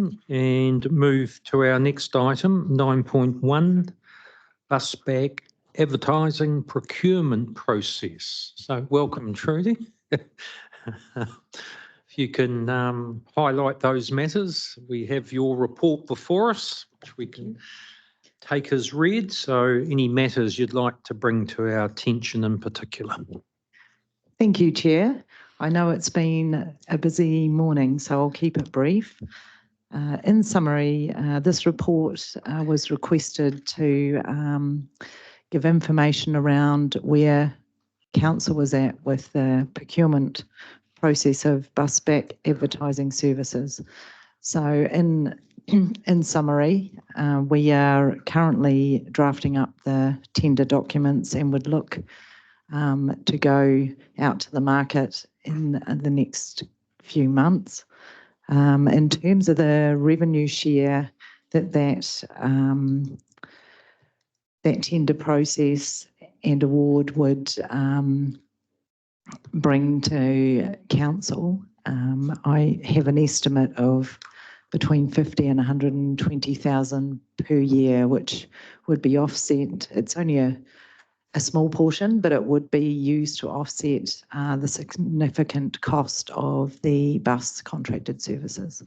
item and move to our next item, 9.1, bus back advertising procurement process. So welcome, Trudy. If you can highlight those matters, we have your report before us, which we can take as read. So any matters you'd like to bring to our attention in particular? Thank you, Chair. I know it's been a busy morning, so I'll keep it brief. In summary, this report was requested to give information around where Council was at with the procurement process of bus back advertising services. So in summary, we are currently drafting up the tender documents and would look to go out to the market in the next few months. In terms of the revenue share that tender process and award would bring to Council, I have an estimate of between 50 and 120,000 per year, which would be offset. It's only a small portion, but it would be used to offset the significant cost of the bus contracted services.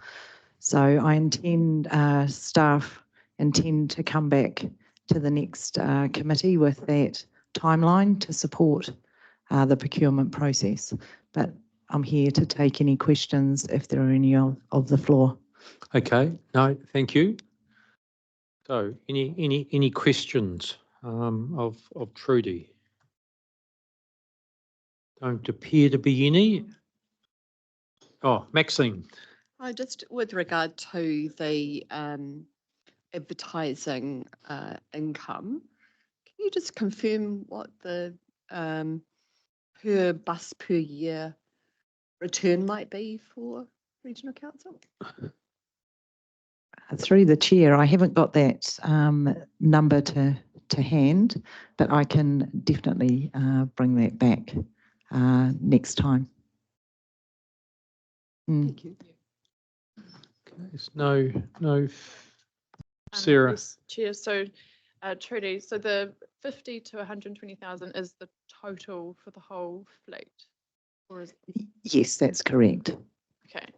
So I intend, staff intend to come back to the next committee with that timeline to support the procurement process. But I'm here to take any questions if there are any of the floor. Okay, no, thank you. So any questions of Trudy? Don't appear to be any. Oh, Maxine. Just with regard to the advertising income, can you just confirm what the per bus per year return might be for Regional Council? Through the chair, I haven't got that number to hand, but I can definitely bring that back next time. Thank you. Okay, there's no Sarah. Yes, Chair. So, Trudy, so the 50 to 120,000 is the total for the whole fleet, or is Yes, that's correct. okay? It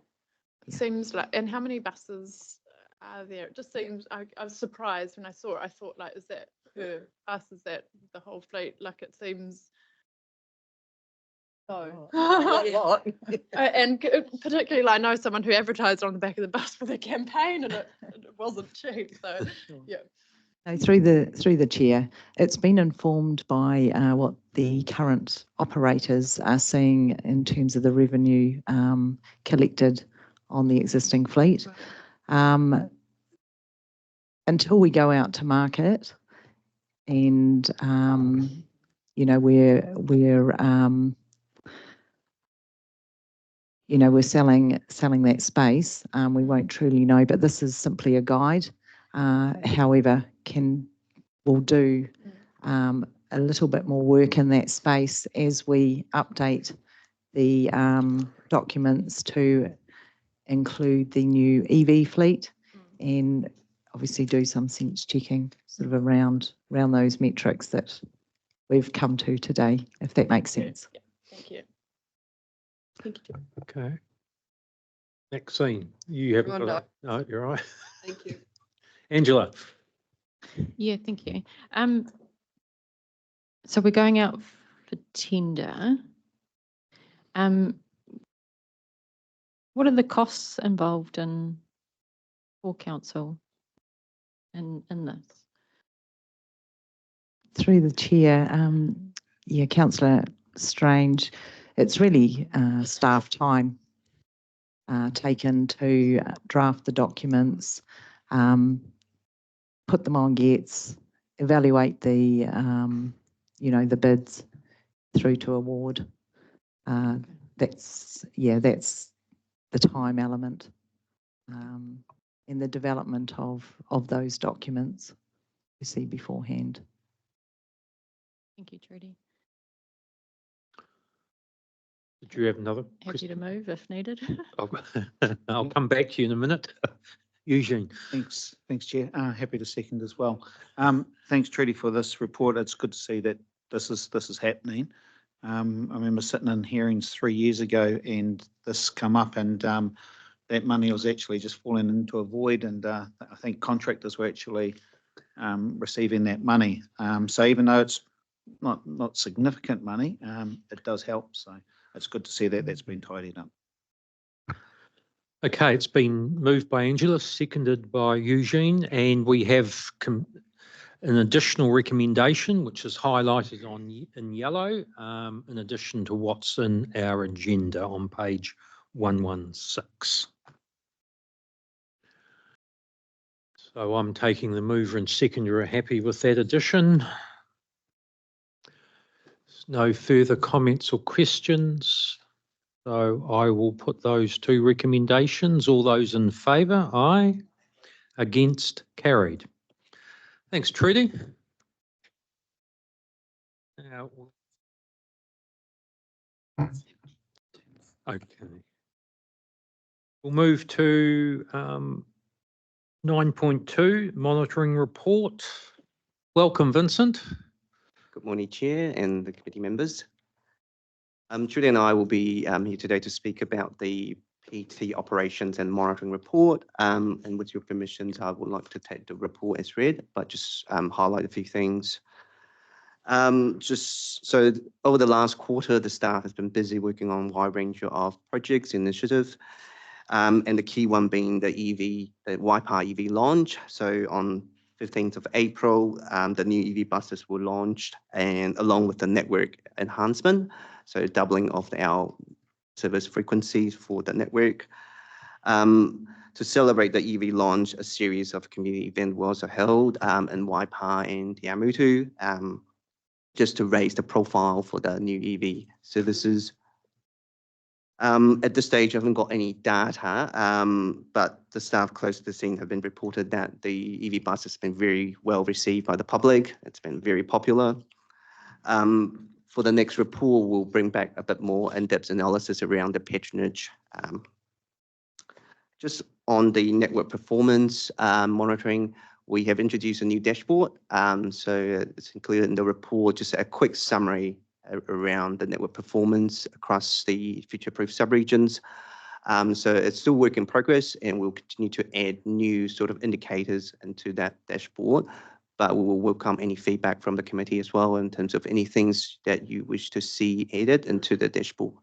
Yeah. seems like, and how many buses are there? It just seems I was surprised when I saw it. I thought, like, is that per bus? Is that the whole fleet? Like, it seems. So, and particularly, like, I know someone who advertised on the back of the bus for their campaign, and it wasn't cheap. So, yeah. No, through the chair, it's been informed by what the current operators are seeing in terms of the revenue collected on the existing fleet. Until we go out to market, and you know, we're selling that space, we won't truly know, but this is simply a guide. However, we'll do a little bit more work in that space as we update the documents to include the new EV fleet, and obviously do some sense checking sort of around those metrics that we've come to today, if that makes sense. Yeah. Thank you. Thank you. Okay. Maxine, you haven't got it. No, you're right. Thank you. Angela. Yeah, thank you. So we're going out for tender. What are the costs involved for Council in this? Through the chair, yeah, Councillor Strange, it's really staff time taken to draft the documents, put them on gets, evaluate the the bids through to award. That's the time element in the development of those documents you see beforehand. Thank you, Trudy. Did you have another? Happy to move if needed. I'll come back to you in a minute. Eugene. Thanks, Chair. Happy to second as well. Thanks, Trudy, for this report. It's good to see that this is happening. I remember sitting in hearings 3 years ago and this come up, and that money was actually just falling into a void, and I think contractors were actually receiving that money. So even though it's not significant money, it does help. So it's good to see that that's been tidied up. Okay, it's been moved by Angela, seconded by Eugene, and we have an additional recommendation, which is highlighted in yellow, in addition to what's in our agenda on page 116. So I'm taking the mover and seconder are happy with that addition. No further comments or questions. So I will put those two recommendations. All those in favour, aye. Against, carried. Thanks, Trudy. Now, okay. We'll move to 9.2, monitoring report. Welcome, Vincent. Good morning, Chair and the committee members. Trudy and I will be here today to speak about the PT operations and monitoring report. And with your permissions, I would like to take the report as read, but just highlight a few things. Just so over the last quarter, the staff has been busy working on a wide range of projects, initiatives, and the key one being the Waipa EV launch. So on 15th of April, the new EV buses were launched, and along with the network enhancement, so doubling of our service frequencies for the network. To celebrate the EV launch, a series of community events was held in Waipa and Te Amutu, just to raise the profile for the new EV services. At this stage, I haven't got any data, but the staff close to the scene have been reported that the EV bus has been very well received by the public. It's been very popular. For the next report, we'll bring back a bit more in-depth analysis around the patronage. Just on the network performance monitoring, we have introduced a new dashboard. So it's included in the report, just a quick summary around the network performance across the future-proof subregions. So it's still work in progress, and we'll continue to add new sort of indicators into that dashboard, but we will welcome any feedback from the committee as well in terms of any things that you wish to see added into the dashboard.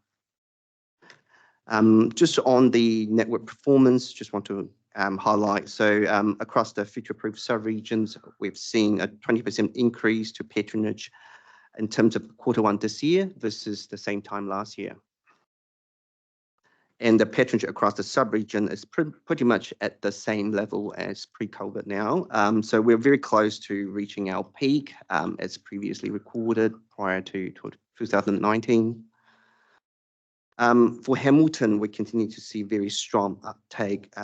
Just on the network performance, just want to highlight, so across the future-proof subregions, we've seen a 20% increase to patronage in terms of Q1 this year versus the same time last year. And the patronage across the subregion is pretty much at the same level as pre-COVID now. So we're very close to reaching our peak as previously recorded prior to 2019. For Hamilton, we continue to see very strong uptake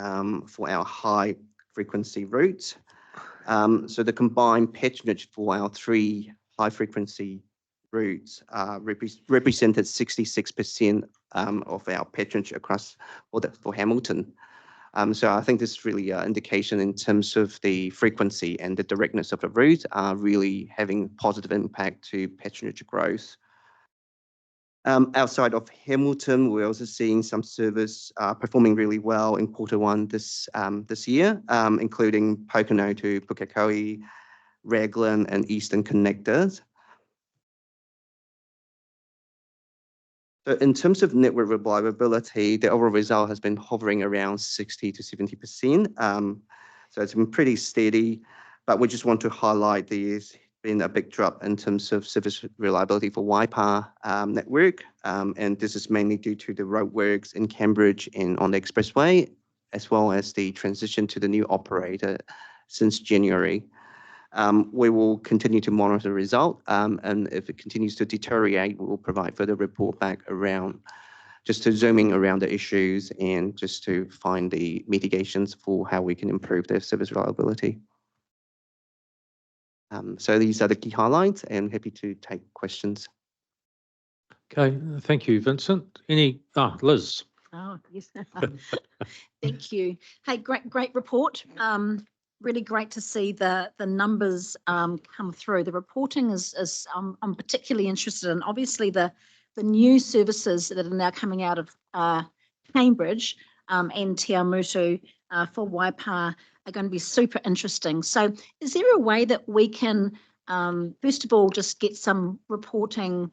for our high frequency routes. So the combined patronage for our 3 high frequency routes represented 66% of our patronage across for Hamilton. So I think this is really an indication in terms of the frequency and the directness of the route are really having positive impact to patronage growth. Outside of Hamilton, we're also seeing some service performing really well in Q1 this year, including Pocono to Pukekohe, Raglan, and Eastern connectors. So in terms of network reliability, the overall result has been hovering around 60 to 70%. So it's been pretty steady, but we just want to highlight there's been a big drop in terms of service reliability for Waipa network. And this is mainly due to the roadworks in Cambridge and on the expressway, as well as the transition to the new operator since January. We will continue to monitor the result, and if it continues to deteriorate, we will provide further report back around, just to zooming around the issues and just to find the mitigations for how we can improve their service reliability. So these are the key highlights, and happy to take questions. Okay, thank you, Vincent. Liz. Oh, yes. Thank you. Hey, great report. Really great to see the numbers come through. The reporting is I'm particularly interested in. Obviously, the new services that are now coming out of Cambridge and Te Awamutu for Waipa are going to be super interesting. So, is there a way that we can, first of all, just get some reporting?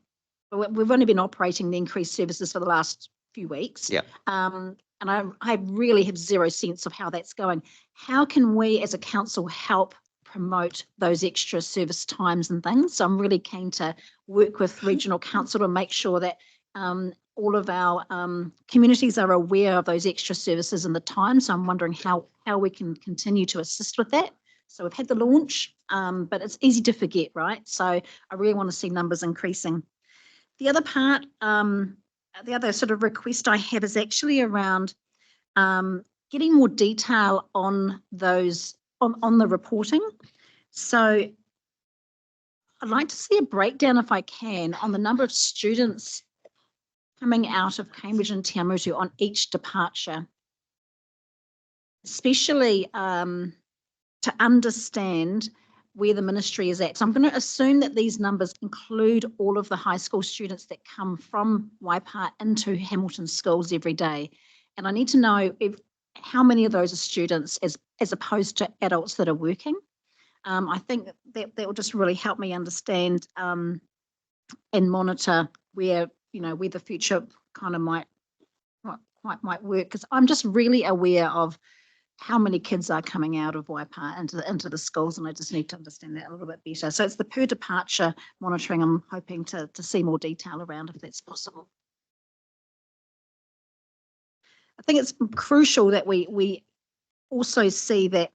We've only been operating the increased services for the last few weeks. Yeah. And I really have zero sense of how that's going. How can we as a council help promote those extra service times and things? So I'm really keen to work with regional council to make sure that all of our communities are aware of those extra services and the time. So I'm wondering how we can continue to assist with that. So we've had the launch, but it's easy to forget, right? So I really want to see numbers increasing. The other part, the other sort of request I have is actually around getting more detail on those, on the reporting. So I'd like to see a breakdown, if I can, on the number of students coming out of Cambridge and Te Awamutu on each departure, especially to understand where the ministry is at. So I'm going to assume that these numbers include all of the high school students that come from Waipa into Hamilton schools every day. And I need to know how many of those are students as opposed to adults that are working. I think that will just really help me understand and monitor where the future kind of might work, because I'm just really aware of how many kids are coming out of Waipa into the schools, and I just need to understand that a little bit better. So it's the per departure monitoring I'm hoping to see more detail around, if that's possible. I think it's crucial that we also see that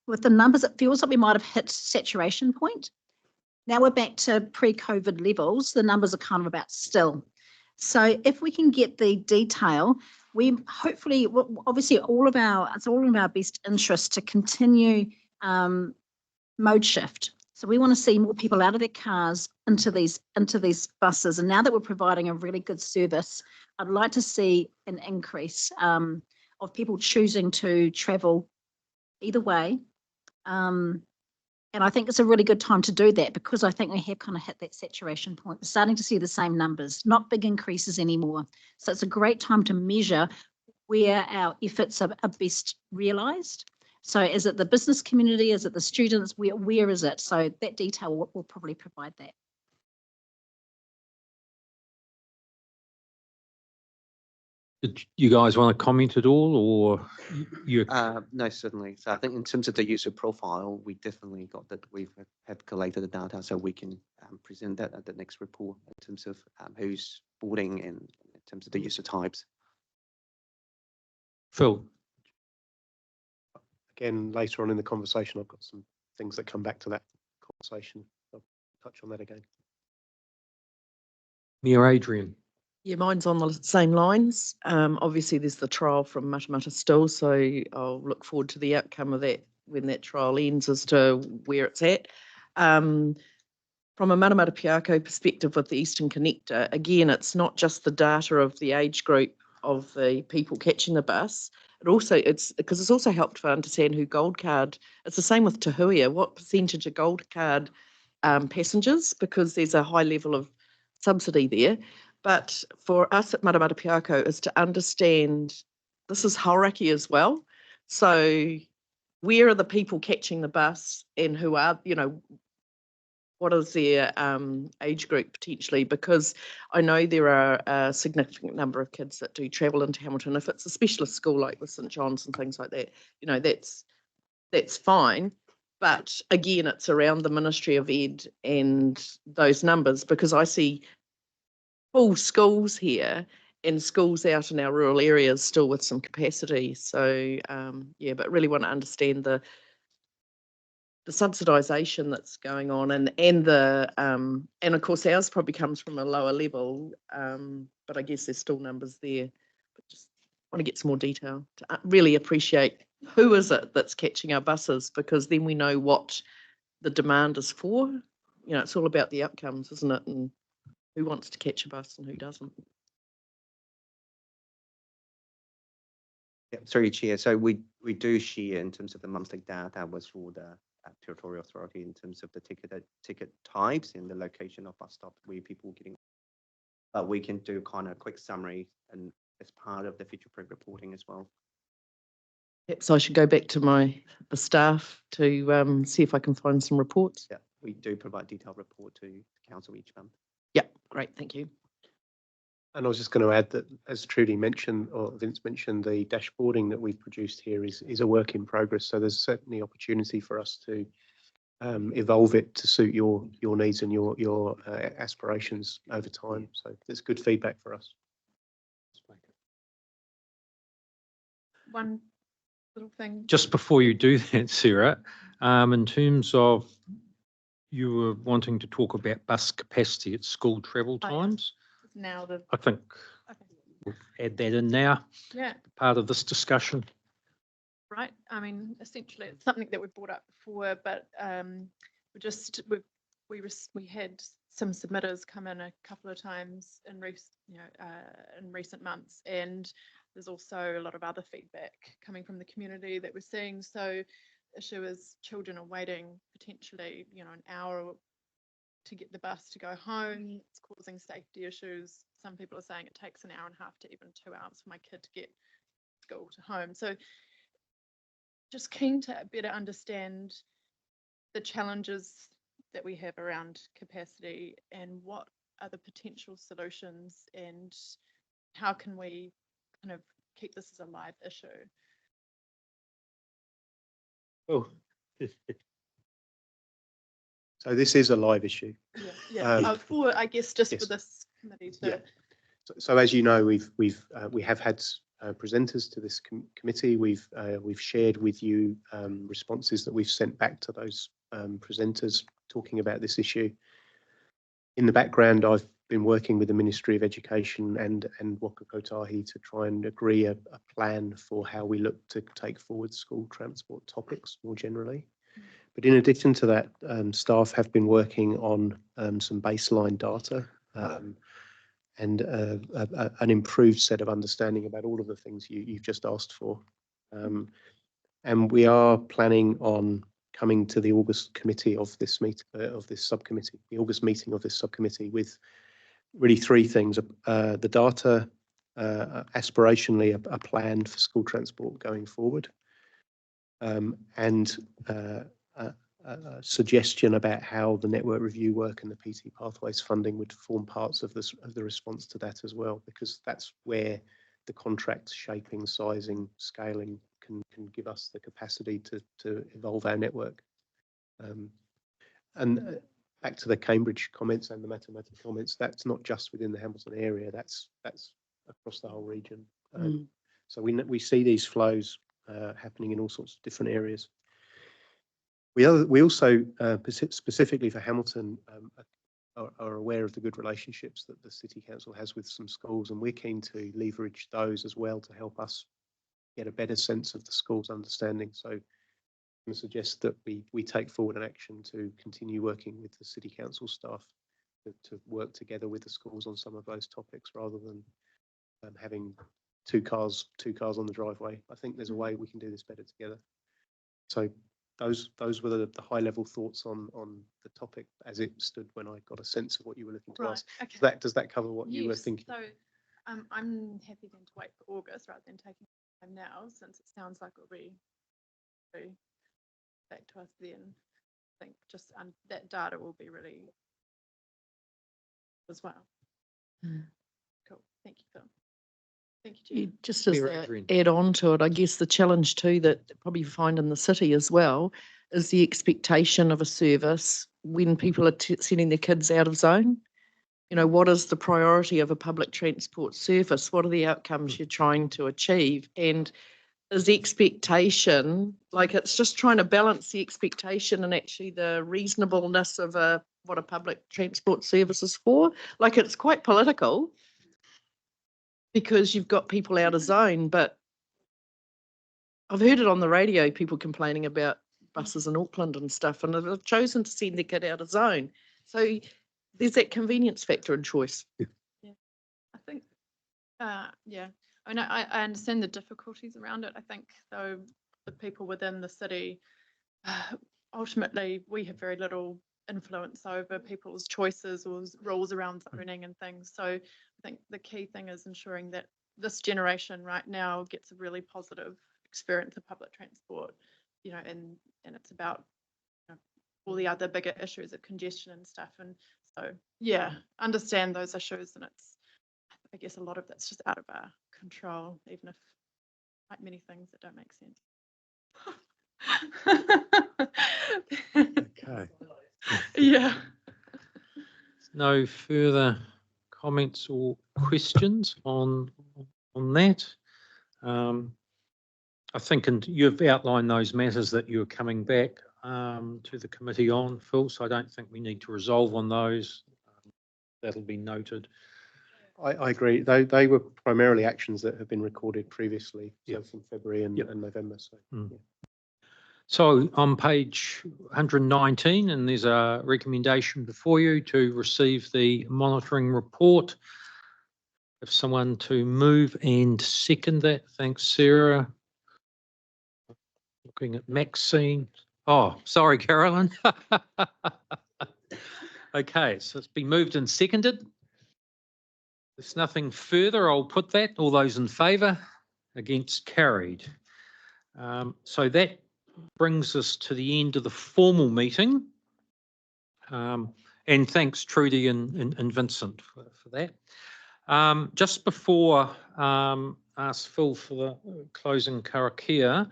with the numbers, it feels like we might have hit saturation point. Now we're back to pre-COVID levels. The numbers are kind of about still. So if we can get the detail, we hopefully, obviously, it's all in our best interest to continue mode shift. So we want to see more people out of their cars into these buses. And now that we're providing a really good service, I'd like to see an increase of people choosing to travel either way. And I think it's a really good time to do that, because I think we have kind of hit that saturation point. We're starting to see the same numbers, not big increases anymore. So it's a great time to measure where our efforts are best realised. So is it the business community? Is it the students? Where is it? So that detail will probably provide that. Did you guys want to comment at all, or you? No, certainly. So I think in terms of the user profile, we definitely got that. We have collated the data, so we can present that at the next report in terms of who's boarding and in terms of the user types. Phil? Again, later on in the conversation, I've got some things that come back to that conversation. I'll touch on that again. Mayor Adrian? Yeah, mine's on the same lines. Obviously, there's the trial from Matamata still, so I'll look forward to the outcome of that when that trial ends as to where it's at. From a Matamata Piako perspective with the Eastern Connector, again, it's not just the data of the age group of the people catching the bus. It's also helped to understand who Gold Card. It's the same with Te Huia. What percentage of Gold Card passengers, because there's a high level of subsidy there. But for us at Matamata Piako is to understand this is Hauraki as well. So where are the people catching the bus, and who are, what is their age group potentially? Because I know there are a significant number of kids that do travel into Hamilton. If it's a specialist school like the St John's and things like that, that's fine. But again, it's around the Ministry of Ed and those numbers, because I see full schools here and schools out in our rural areas still with some capacity. So yeah, but really want to understand the subsidisation that's going on, and of course ours probably comes from a lower level, but I guess there's still numbers there. But just want to get some more detail to really appreciate who is it that's catching our buses, because then we know what the demand is for. It's all about the outcomes, isn't it? And who wants to catch a bus and who doesn't. Yeah, sorry, Chair. So we do share in terms of the monthly data with all the territorial authority in terms of the ticket types and the location of bus stops where people are getting. But we can do kind of a quick summary and as part of the future proof reporting as well. Perhaps I should go back to the staff to see if I can find some reports. Yeah, we do provide detailed report to council each month. Yeah, great, thank you. And I was just going to add that, as Trudy mentioned, or Vince mentioned, the dashboarding that we've produced here is a work in progress. So there's certainly opportunity for us to evolve it to suit your needs and your aspirations over time. So it's good feedback for us. One little thing. Just before you do that, Sarah, in terms of you were wanting to talk about bus capacity at school travel Oh, yeah. times, Now the, I think okay. we'll add that in now, Yeah, part of this discussion. right. I mean, essentially, it's something that we've brought up before, but we had some submitters come in a couple of times in recent months, and there's also a lot of other feedback coming from the community that we're seeing. So, the issue is children are waiting potentially, an hour to get the bus to go home. It's causing safety issues. Some people are saying it takes an hour and a half to even 2 hours for my kid to get school to home. So just keen to better understand the challenges that we have around capacity and what are the potential solutions and how can we kind of keep this as a live issue. Oh. So this is a live issue. Yeah. I guess just yes. for this committee to. Yeah. So as you know, we have had presenters to this committee. We've shared with you responses that we've sent back to those presenters talking about this issue. In the background, I've been working with the Ministry of Education and Waka Kotahi to try and agree a plan for how we look to take forward school transport topics more generally. But in addition to that, staff have been working on some baseline data and an improved set of understanding about all of the things you've just asked for. And we are planning on coming to the August committee of this subcommittee, the August meeting of this subcommittee, with really three things: the data, aspirationally a plan for school transport going forward, and a suggestion about how the network review work and the PT pathways funding would form parts of the response to that as well, because that's where the contract shaping, sizing, scaling can give us the capacity to evolve our network. And back to the Cambridge comments and the Matamata comments, that's not just within the Hamilton area, that's across the whole region. So we see these flows happening in all sorts of different areas. We also, specifically for Hamilton, are aware of the good relationships that the City Council has with some schools, and we're keen to leverage those as well to help us get a better sense of the school's understanding. So I'm going to suggest that we take forward an action to continue working with the City Council staff to work together with the schools on some of those topics rather than having two cars on the driveway. I think there's a way we can do this better together. So those were the high level thoughts on the topic as it stood when I got a sense of what you were looking to ask. Okay. Does that cover what you were thinking? So I'm happy then to wait for August rather than taking time now, since it sounds like it'll be back to us then. I think just that data will be really as well. Cool. Thank you, Phil. Thank you, Jen. Just as Sarah, an Adrian. add on to it, I guess the challenge too that probably you find in the city as well is the expectation of a service when people are sending their kids out of zone. You know, what is the priority of a public transport service? What are the outcomes you're trying to achieve? And is the expectation, like it's just trying to balance the expectation and actually the reasonableness of what a public transport service is for. Like it's quite political, because you've got people out of zone, but I've heard it on the radio, people complaining about buses in Auckland and stuff, and they've chosen to send their kid out of zone. So there's that convenience factor and choice. I think, I I mean, I understand the difficulties around it. I think though the people within the city, ultimately we have very little influence over people's choices or rules around zoning and things. So I think the key thing is ensuring that this generation right now gets a really positive experience of public transport, you know, and it's about, you know, all the other bigger issues of congestion and stuff. And so, yeah, understand those issues, and it's, I guess a lot of that's just out of our control, even if like many things that don't make sense. Okay. Yeah. No further comments or questions on that. I think, and you've outlined those matters that you're coming back to the committee on, Phil, so I don't think we need to resolve on those. That'll be noted. I agree. They were primarily actions that have been recorded previously, Yep. so in February and, Yep. and November. So, yeah. So on page 119, and there's a recommendation before you to receive the monitoring report. If someone to move and second that, thanks, Sarah. Looking at Maxine. Oh, sorry, Carolyn. Okay, so it's been moved and seconded. There's nothing further. I'll put that. All those in favour? Against? Carried. So that brings us to the end of the formal meeting. And thanks, Trudy and Vincent for that. Just before ask Phil for the closing karakia,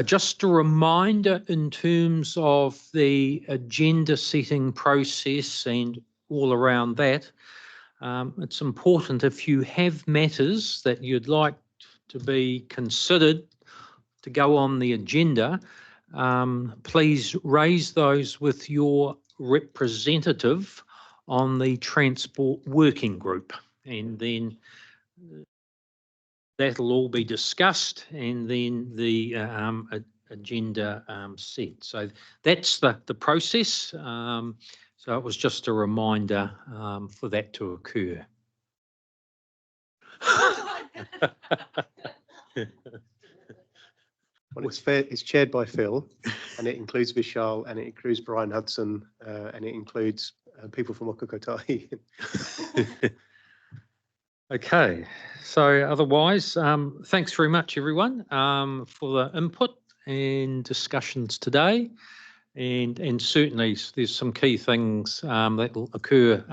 just a reminder in terms of the agenda setting process and all around that. It's important if you have matters that you'd like to be considered to go on the agenda, please raise those with your representative on the Transport Working Group, and then that'll all be discussed and then the agenda set. So that's the process. So it was just a reminder for that to occur. Well, it's chaired by Phil, and it includes Vishal, and it includes Brian Hudson, and it includes people from Wakakotahi. Okay, so otherwise, thanks very much, everyone, for the input and discussions today. And certainly there's some key things that will occur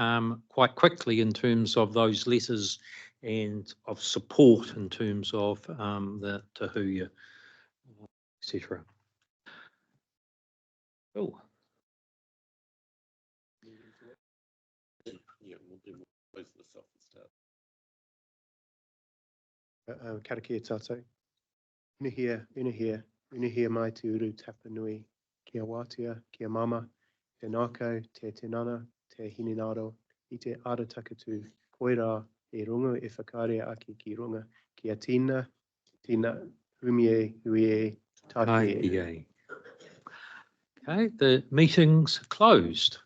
quite quickly in terms of those letters and of support in terms of the Tahuya, etc. Oh. Karakia tātou. Unahia mai te uru tapa nui, kia wātia, kia mama, te nākau, te tinana, te hininaro, I te ara takatu, koirā, e runga e whakarea aki ki runga, kia tina, humie, huie, tākie. Okay, the meeting's closed.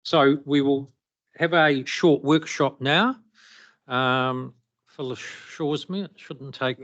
So we will have a short workshop now. Phil assures me it shouldn't take